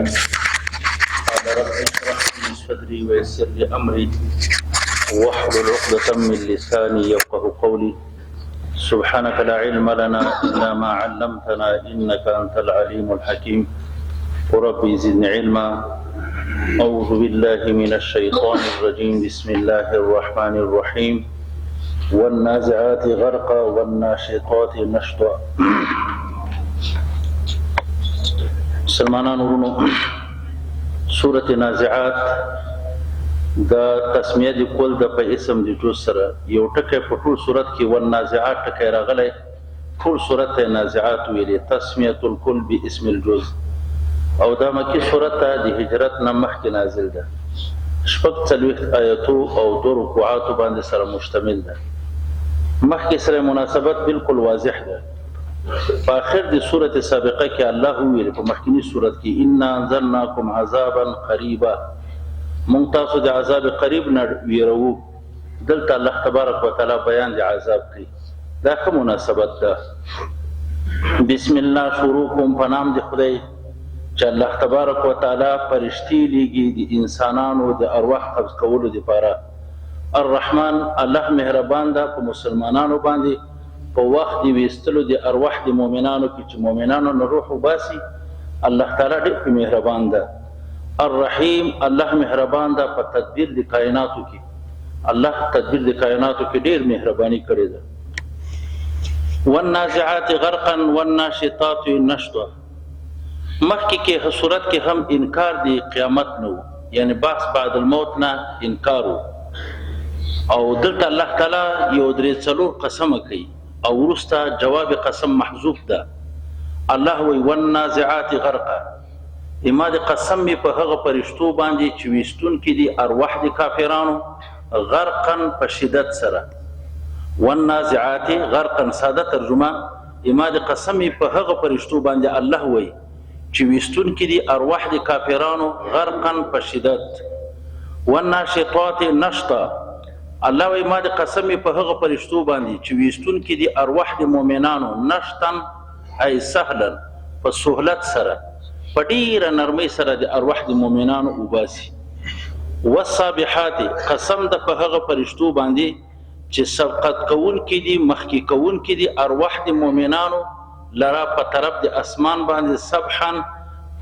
عليم. قال رب اشرح لي صدري ويسر لي امري واحلل عقدة من لساني يفقهوا قولي. سبحانك لا علم لنا الا ما علمتنا انك انت العليم الحكيم. وربي زدني علما. أعوذ بالله من الشيطان الرجيم. بسم الله الرحمن الرحيم. والنازعات غرقا والناشطات نشطا. مسلمانانو ورونو سورة نازعات دا تسمیه دی کول د په اسم دی جز سره یو ټکی په ټول صورت کې والنازعات ټکی راغلی ټول صورت ته نازعات ویلي تسمیه الکل باسم الجز او دا مکی صورت ته د هجرت نه مخکې نازل ده شپږ څلوېښت آیتو او دو رکوعاتو باندې سره مشتمل ده مخکې سره مناسبت بالکل واضح ده په آخر د صورت سابقه کې الله ویل په مخکینی صورت کې انا انذرناکم عذابا قریبا مونږ تاسو د عذاب قریب نه ویرو دلته الله تبارک وتعالى بیان د عذاب کوي دا کوم مناسبت ده بسم الله شروع کوم په نام د خدای چې الله تبارک وتعالى فرشتي لګي د انسانانو د ارواح قبض کولو لپاره الرحمن الله مهربان ده په مسلمانانو باندې په وخت دی وستلو د ارواح د مؤمنانو کې چې مؤمنانو نه روح وباسي الله تعالی ډېر مهربان ده الرحیم الله مهربان ده په تدبیر د کائناتو کې الله تدبیر د کائناتو کې ډېر مهرباني کړې ده والنازعات غرقا والناشطات نشطا مخکې کې صورت کې هم انکار دی قیامت نو یعنی بحث بعد الموت نه انکار او دلته الله تعالی یو درې څلور قسم کوي او ورسته جواب قسم محذوف ده الله وی والنازعات غرقا اما د قسم په هغه فرشتو باندې چې وستون کې دي ارواح د کافرانو غرقا په شدت سره والنازعات غرقا ساده ترجمه اما د قسم په هغه فرشتو باندې الله وی چې وستون کې دي ارواح د کافرانو غرقا په شدت والناشطات نشطا الله وی ما د قسم په هغه فرشتو باندې چې وستون کې دي ارواح د مؤمنانو نشطا ای سهلا په سهولت سره په ډیره نرمۍ سره د ارواح د مؤمنانو وباسي والصابحات قسم د په هغه فرشتو باندې چې سبقت کون کې دي مخکې کون کې دي ارواح د مؤمنانو لرا په طرف د اسمان باندې سبحا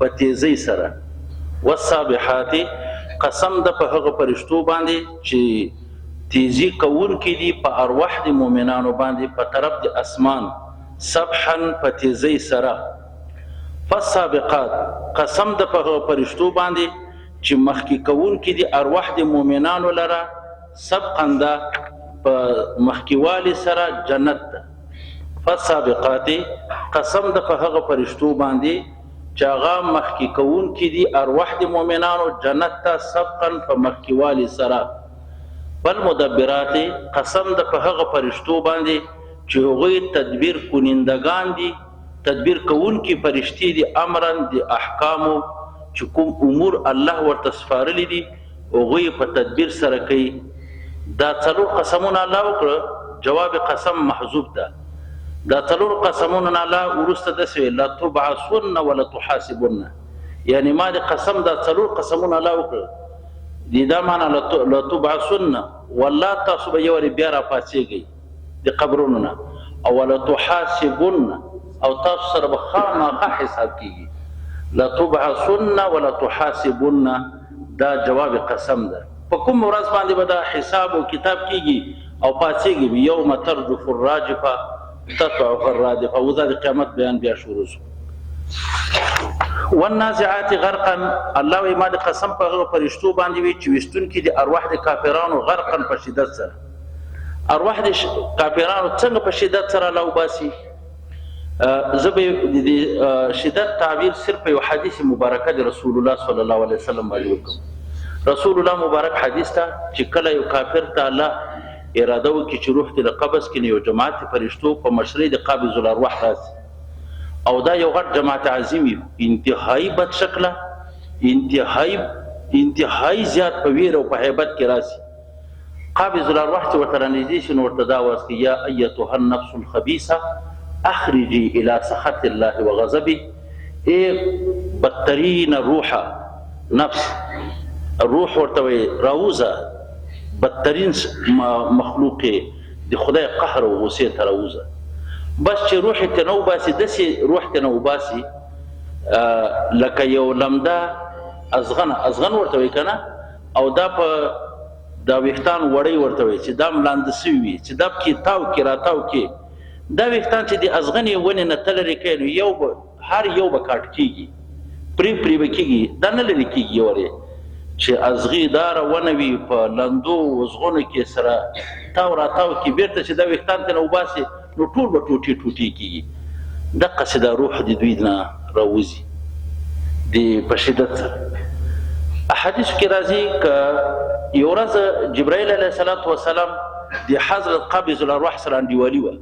په تیزی سره والصابحات قسم د په هغه فرشتو باندې چې تیزی کون کې دي په ارواح د مؤمنانو باندې په طرف د اسمان سبحا په تیزی سره فالسابقات قسم د په هغه فرشتو باندې چې مخکې کون کې دي ارواح د مؤمنانو لرا سبقا د په مخکیوالي سره جنت ده فالسابقات قسم د په هغه فرشتو باندې چې هغه مخکې کون کې دي ارواح د مؤمنانو جنت ته سبقا په مخکیوالي سره والمدبرات قسم د په هغه فرشتو باندې چې هغوی تدبیر کنندگان دي تدبیر کون کې فرشتي دي امرن د احکامو چې کوم امور الله ورته سپارلي دي هغوی په تدبیر سره کوي دا څلور قسمونه الله وکړه جواب قسم محذوف ده دا څلور قسمونه الله ورسته دسوي لا تبعثن ولا تحاسبن یعنی ما د قسم دا څلور قسمونه الله وکړه دي دا معنا لا تبعثن والله تاسو به یو بیا را پاتېږئ د قبرونو او ولا تحاسبن او تاسو سره به خامخا حساب کیږي لا تبعثن ولا تحاسبن دا جواب قسم ده په کوم ورځ باندې به دا حساب او کتاب کیږي او پاتېږي یوم ترجف الراجفه تطعف الرادفه او دا د قیامت بیان بیا شروع شو والنازعات غرقا الله وی ما د قسم په هغه فرشتو باندې وی چې وستون کې د ارواح د کافرانو غرقا په شدت سره ارواح د کافرانو څنګه په شدت سره لا وباسي زبې د شدت تعبیر صرف یو حدیث مبارکه د رسول الله صلی الله علیه وسلم باندې وکړ رسول الله مبارک حدیث ته چې کله یو کافر ته الله اراده وکړي چې روح ته قبض کړي یو جماعت فرشتو په مشرۍ د قابض الارواح راسي او دا یو غټ جماعت عظیم انتهایی بد شکله انتهایی زیات په ویر او په هیبت کې راسي قابض الارواح ته ورته نږدې شي نو ورته دا وایي یا ایتها النفس الخبیثه اخرجي الى سخط الله وغضبه بدترین روحه نفس روح ورته وایي راوځه بدترین مخلوق د خدای قهر او غصې ته راوځه. بس چې روح ته نه وباسي داسې روح ته نه وباسي لکه یو لمده ازغن ورته وایي که نه، او دا په دا ویښتان وړی ورته وایي چې دا ملانده سوي وي چې دا پکې تاو کې راتاو کې دا ویښتان چې د ازغنې ونې نه ته لرې کوي نو هر یو به کاټ کېږي پرې به کېږي دا نه لرې کېږي یورې چې ازغي داره ونه وي په لندو وزغونو کې سره تاو راتاو کې بیرته چې دا ویښتان ته نه وباسي نو ټول به ټوټې کېږي. دقسې دا روح د دوی نه راوځي په شدت سره. احادیثو کې راځي که یو ورځ جبرائیل علیه السلام د حضرت قابض الارواح سره انډیوالي وه.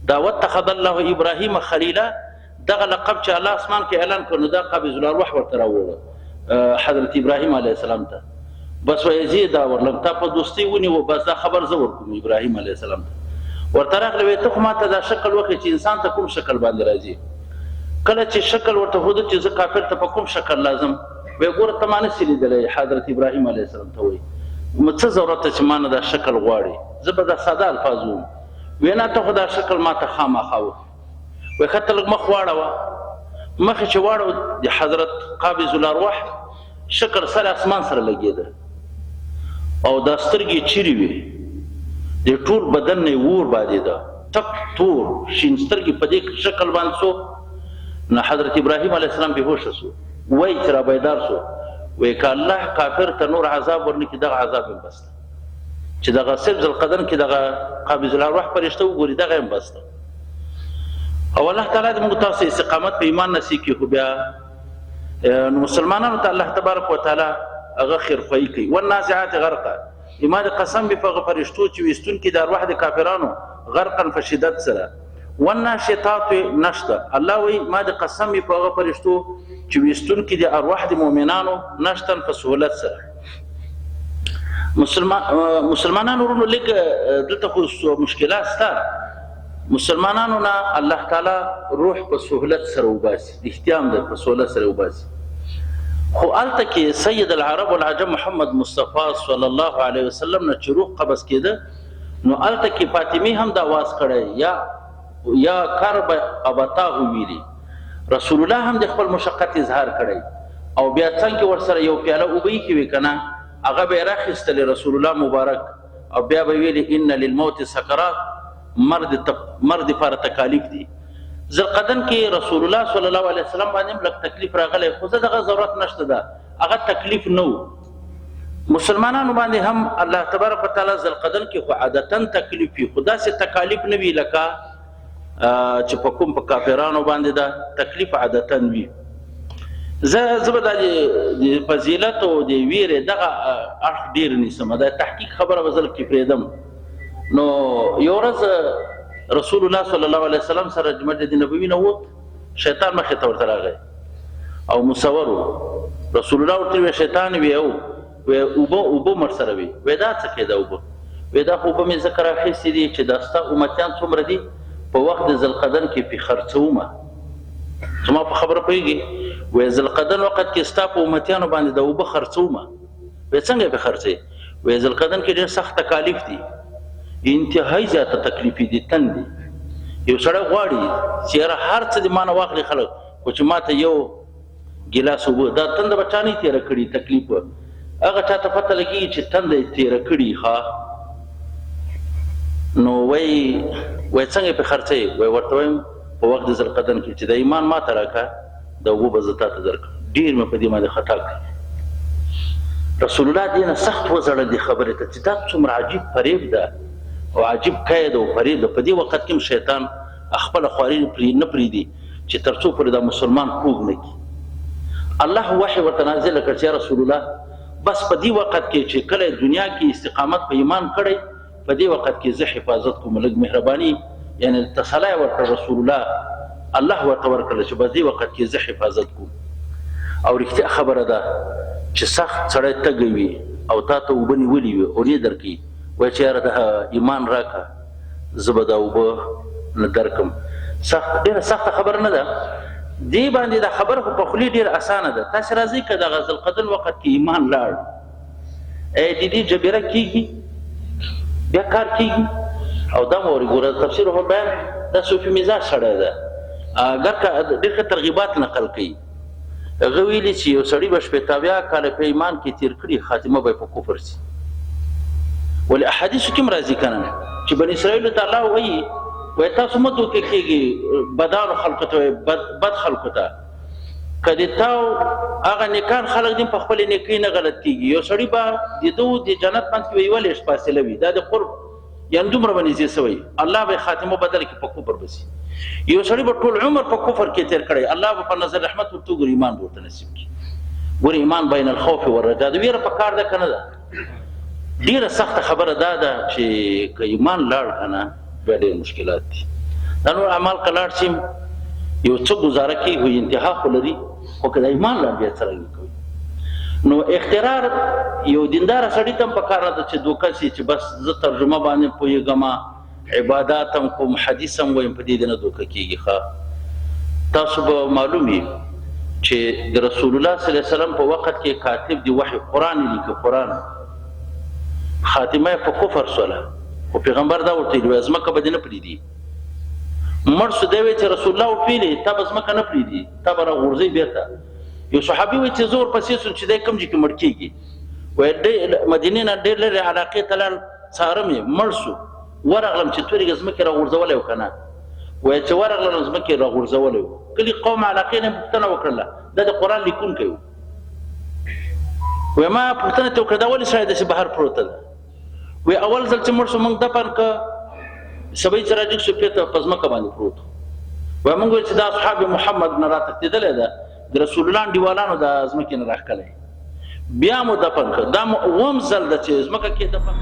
دا واتخذ الله ابراهیم خلیلا دغه لقب چې الله اسمان کې اعلان کړ نو دا قابض الارواح ورته راوړه حضرت ابراهیم علیه السلام ته. بس وایي زه دا ورلم تا په دوستۍ ونیوه بس دا خبر زه ورکوم ابراهیم علیه السلام ته. ورته راغلی وایي ته خو ما ته دا شکل وکړې چې انسان ته کوم شکل باندې راځي. کله چې شکل ورته ښوده چې زه کافر ته په کوم شکل لازم وایي ګوره ته ما نسې لیدلی حضرت ابراهیم علیه السلام ته وایي څه ضرورت ته چې ما نه دا شکل غواړي زه به دا ساده الفاظ وم. وایي نه ته خو دا شکل ما ته خامخا وایي ښه ته لږ مخ واړوه. مخې چې واړو د حضرت قابض الارواح شکل سره اسمان سره لګېده او دا سترګې چیرې وې د ټول بدن نه اور بادېده تک تور شین سترګې په دې شکل باندې سو. نو حضرت ابراهیم علیه السلام بېهوشه سو وایي چې را بیدار سو وایي که الله کافر ته نور عذاب ورنکړي دغه عذاب هم بس ده چې دغه سبز القدم کې دغه قابض الارواح فرشته وګوري دغه هم بس ده. او الله تعالی دې موږ تاسو استقامت په ایمان نصیب کړي. خو بیا نو مسلمانانو ته الله تبارک وتعالی هغه خیرخواهي کوي. والنازعات غرقا ما د قسم به په هغه فرشتو چې ویستونکي د ارواح د کافرانو غرقا په شدت سره. والناشطات نشطا الله وایي ما د قسم به په هغه فرشتو چې ویستونکي د ارواح د مؤمنانو نشطا په سهولت سره. مسلمانانو ورونو لږ دلته خو مشکلات شته. مسلمانانو نه الله تعالی روح په سهولت سره وباسي احتیام ده په سهولت سره وباسي. خو هلته کې سید العرب والعجم محمد مصطفی صلی الله علیه وسلم نه چې روح قبض کېده نو هلته کې فاطمې هم دا واز کړی یا کرب ابتاه ویلي. رسول الله هم د خپل مشقت اظهار کړی او بیا څنګه ورسره یو پیاله اوبه ایښې وي که نه هغه به یې راخیستلې رسول الله مبارک او بیا به ویلي ان للموت سکرات مرد لپاره تکالیف دي. ذوالقرنین کې رسول الله صلی الله علیه وسلم باندې هم لږ تکلیف راغلی خو زه دغه ضرورت نشته ده هغه تکلیف نه و. مسلمانانو باندې هم الله تبارک وتعالی ذوالقرنین کې خو عادتا تکلیف وي خو داسې تکالیف نه وي لکه چې په کوم په کافرانو باندې دا تکلیف عادتا وي. زه به دا د فضیلت او د ویرې دغه اړخ ډېر نیسم دا تحقیق خبره به زه کې پرېږدم. نو یو ورځ رسول الله صلی الله علیه وسلم سره مسجد نبوي نه ووت شیطان مخې ته ورته راغی او مصور و. رسول الله ورته وویل شیطان وي او اوبه مر سره وي وایي دا څه کېده اوبه وایي دا خو اوبه مې ځکه راخیستې دي چې دا ستا امتیان څومره دي په وخت د ذوالقرنین کې پې خرڅومه زما په خبره پوهېږي وایي ذوالقرنین وخت کې ستا په امتیانو باندې د اوبه خرڅومه وایي څنګه یې پې خرڅوې وایي ذوالقرنین کې ډېر سخت تکالیف دي انتهایی زیاته تکلیفي دي تن دي. یو سړی غواړي چې یاره هر څه د ما نه واخلي خلک خو چې ما ته یو ګیلاس اوبه دا تنده به چا نه تېره کړي تکلیف هغه چا ته پته لګېږي چې تنده یې تېره کړي ښه. نو وایي څنګه یې پې خرڅوې وایي ورته وایم په وخت د ذوالقرنین کې چې د ایمان ما ته راکړه د اوبو به زه تا ته درکړم. ډېر مې په دې باندې خطا کړي. رسول الله دې نه سخت وځړل دې خبرې ته چې دا څومره عجیب فریب ده او عجیب قید او فریب ده. په دې وخت کې شیطان خپله خواري نه پرېږدي چې تر څو پورې دا مسلمان کوږ نه کړي. الله وحی ورته نازله کړ چې یا رسول الله بس په دې وخت کې چې کله دنیا کې استقامت په ایمان کړی په دې وخت کې زه حفاظت کوم لږ مهرباني یعنی تسلی ورکړ رسول الله الله ورته ورکړله چې په دې وخت کې زه حفاظت کوم. او رښتیا خبره ده چې سخت سړی تږی وي او تا ته اوبه نیولې وي او نه درکوي وایي چې یاره د ایمان راکړه زه به دا اوبه نه درکړم. ډېره سخته خبره نه ده دی باندې دا خبره خو په خولي ډېر اسانه ده. تاسې راځئ که د غزل قدر وخت کې ایمان لاړ د دې جبیره کېږي بیا کار کېږي. او دا مو ګوره تفسیر البیان دا صوفي مزاج سړی ده. اګر که ډېر ښه ترغیبات نقل کوي. هغه ویلي چې یو سړي به شپېته کاله په ایمان کې تېر کړي خاتمه به یې په کفر شي. ولې احادیثو کې هم راځي که نه چې بني اسرائیلو ته الله وایي تاسو مه دوکه کېږئ بدانو خلکو ته بد خلکو ته که د تاو هغه نیکان خلک دي په خپلې نیکۍ نه غلط کېږي. یو سړي به د ده د جنت منځ کې به یوه لیش فاصله وي دا د قرب یعنې دومره به نږدې سوی الله به یې خاتمه بدله کړي په کفر به شي. یو سړي به ټول عمر په کفر کې تېر کړی الله به په نظر رحمت ورته وګوري ایمان به ورته نصیب کړي. ګورې ایمان بین الخوف والرجا د ویره په کار ده که نه ده. ډېره سخته خبره دا ده چې که ایمان لاړ که نه بیا ډېر مشکلات دي. دا نور اعمال که لاړ شي یو څه ګزاره کوي خو انتها خو لري خو که د ایمان لاړ بیا څرنګه کوي. نو اخترار یو دینداره سړي ته هم په کار نه ده چې دوکه شي چې بس زه ترجمه باندې پوهېږم عبادات هم کوم حدیث هم وایم په دې نه دوکه کېږي. ښه تاسو به معلوم وي چې د رسول الله صلی الله علیه وسلم په وخت کې کاتب دی وحی قرآن یې لیکي قرآن خاتمه یې په کفر سوله خو پیغمبر دا ورته ویلي ځمکه به دې نه پرېږدي. مړ شو دی وایي چې رسول الله وپیلې تا به ځمکه نه پرېږدي تا به راغورځوي بېرته. یو صحابي وایي چې زه ورپسې سوم چې دی کوم ځای کې مړ کېږي وایي مدینې نه ډېر لرې علاقې ته لاړ څارم یې مړ شو ورغلم چې تورې ځمکې راغورځولی و که نه وایي چې ورغلم ځمکې راغورځولی و. کلي قوم علاقې نه پوښتنه وکړله دا د قرآن لیکونکی و. وایي ما پوښتنه ترې وکړه دا ولې سړی داسې بهر پروته ده. وایي اول ځل چې مړ شو موږ دفن که سبا چې راجګ شو بېرته په ځمکه باندې پروت وایي موږ ویل چې دا اصحاب محمد نه راتښتېدلی ده د رسول الله انډیوالانو د ځمکې نه راښکلی بیا مو دفن کړه. دا مو اووم ځل ده چې ځمکه کې دفن